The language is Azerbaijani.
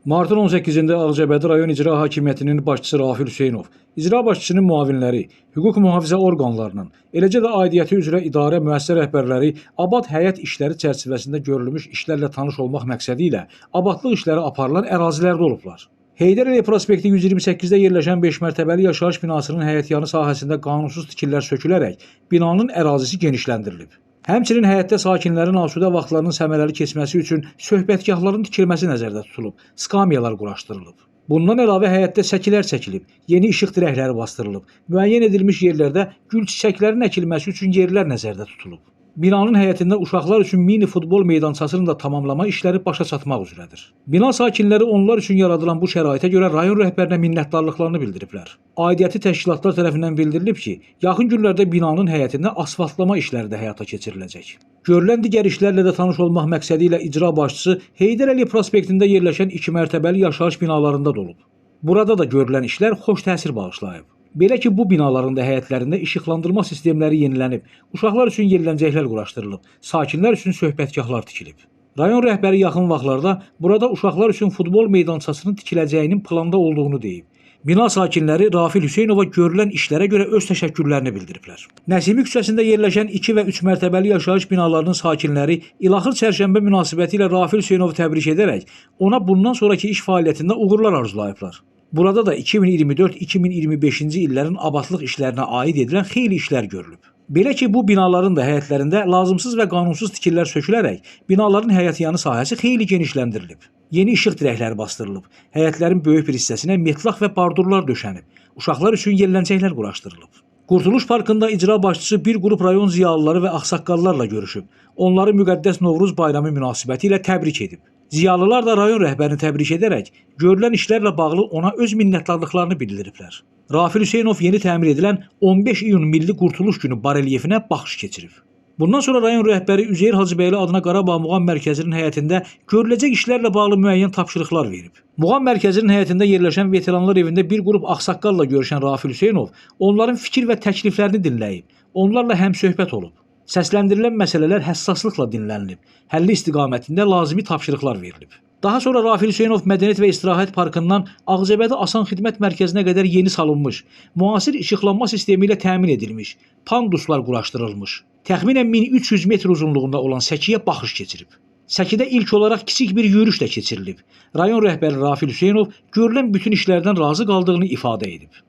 Martın 18-də Ağcabədi rayon icra hakimiyyətinin başçısı Rafil Hüseynov, icra başçısının müavinləri, hüquq mühafizə orqanlarının, eləcə də aidiyyəti üzrə idarə müəssisə rəhbərləri abad həyət işləri çərçivəsində görülmüş işlərlə tanış olmaq məqsədi ilə abadlıq işləri aparılan ərazilərdə olublar. Heydər Əliyev prospekti 128-də yerləşən 5 mərtəbəli yaşayış binasının həyətyanı sahəsində qanunsuz tikililər sökülərək binanın ərazisi genişləndirilib. Həmçinin həyətdə sakinlərin asudə vaxtlarının səmərəli keçməsi üçün söhbətgahların tikilməsi nəzərdə tutulub, skamyalar quraşdırılıb. Bundan əlavə həyətdə səkilər çəkilib, yeni işıq dirəkləri bastırılıb, müəyyən edilmiş yerlərdə gül çiçəklərin əkilməsi üçün yerlər nəzərdə tutulub. Binanın həyətində uşaqlar üçün mini futbol meydançasını da tamamlama işləri başa çatmaq üzrədir. Bina sakinləri onlar üçün yaradılan bu şəraitə görə rayon rəhbərinə minnətdarlıqlarını bildiriblər. Aidiyyəti təşkilatlar tərəfindən bildirilib ki, yaxın günlərdə binanın həyətində asfaltlama işləri də həyata keçiriləcək. Görülən digər işlərlə də tanış olmaq məqsədi ilə icra başçısı Heydər Əliyev prospektində yerləşən 2 mərtəbəli yaşayış binalarında olub. Burada da görülən işlər xoş təsir bağışlayıb. Belə ki, bu binaların da həyətlərində işıqlandırma sistemləri yenilənib, uşaqlar üçün yerləncəklər quraşdırılıb, sakinlər üçün söhbətgahlar tikilib. Rayon rəhbəri yaxın vaxtlarda burada uşaqlar üçün futbol meydançasının tikiləcəyinin planda olduğunu deyib. Bina sakinləri Rafil Hüseynova görülən işlərə görə öz təşəkkürlərini bildiriblər. Nəsimi küçəsində yerləşən 2 və 3 mərtəbəli yaşayış binalarının sakinləri İlaxır çərşənbə münasibəti ilə Rafil Hüseynovu təbrik edərək ona bundan sonraki iş fəaliyyətində uğurlar arzulayıblar. Burada da 2024-2025-ci illərin abadlıq işlərinə aid edilən xeyli işlər görülüb. Belə ki, bu binaların da həyətlərində lazımsız və qanunsuz tikililər sökülərək binaların həyətyanı sahəsi xeyli genişləndirilib. Yeni işıq dirəkləri bastırılıb, həyətlərin böyük bir hissəsinə metlaq və bardurlar döşənib, uşaqlar üçün yerləncəklər quraşdırılıb. Qurtuluş Parkında icra başçısı bir qrup rayon ziyalıları və ağsaqqallarla görüşüb, onları müqəddəs Novruz bayramı münasibəti ilə təbrik edib. Ziyalılar da rayon rəhbərini təbrik edərək görülən işlərlə bağlı ona öz minnətdarlıqlarını bildiriblər. Rafil Hüseynov yeni təmir edilən 15 iyun Milli Qurtuluş Günü barelyefinə baxış keçirib. Bundan sonra rayon rəhbəri Üzeyir Hacıbəyli adına Qarabağ Muğam Mərkəzinin həyətində görüləcək işlərlə bağlı müəyyən tapşırıqlar verib. Muğam Mərkəzinin həyətində yerləşən veteranlar evində bir qrup ağsaqqalla görüşən Rafil Hüseynov onların fikir və təkliflərini dinləyib, onlarla həmsöhbət olub. Səsləndirilən məsələlər həssaslıqla dinlənilib, həlli istiqamətində lazımi tapşırıqlar verilib. Daha sonra Rafil Hüseynov Mədəniyyət və İstirahət Parkından Ağcabədi Asan Xidmət Mərkəzinə qədər yeni salınmış, müasir işıqlanma sistemi ilə təmin edilmiş, panduslar quraşdırılmış, təxminən 1300 metr uzunluğunda olan səkiyə baxış keçirib. Səkidə ilk olaraq kiçik bir yürüyüş də keçirilib. Rayon rəhbəri Rafil Hüseynov görülən bütün işlərdən razı qaldığını ifadə edib.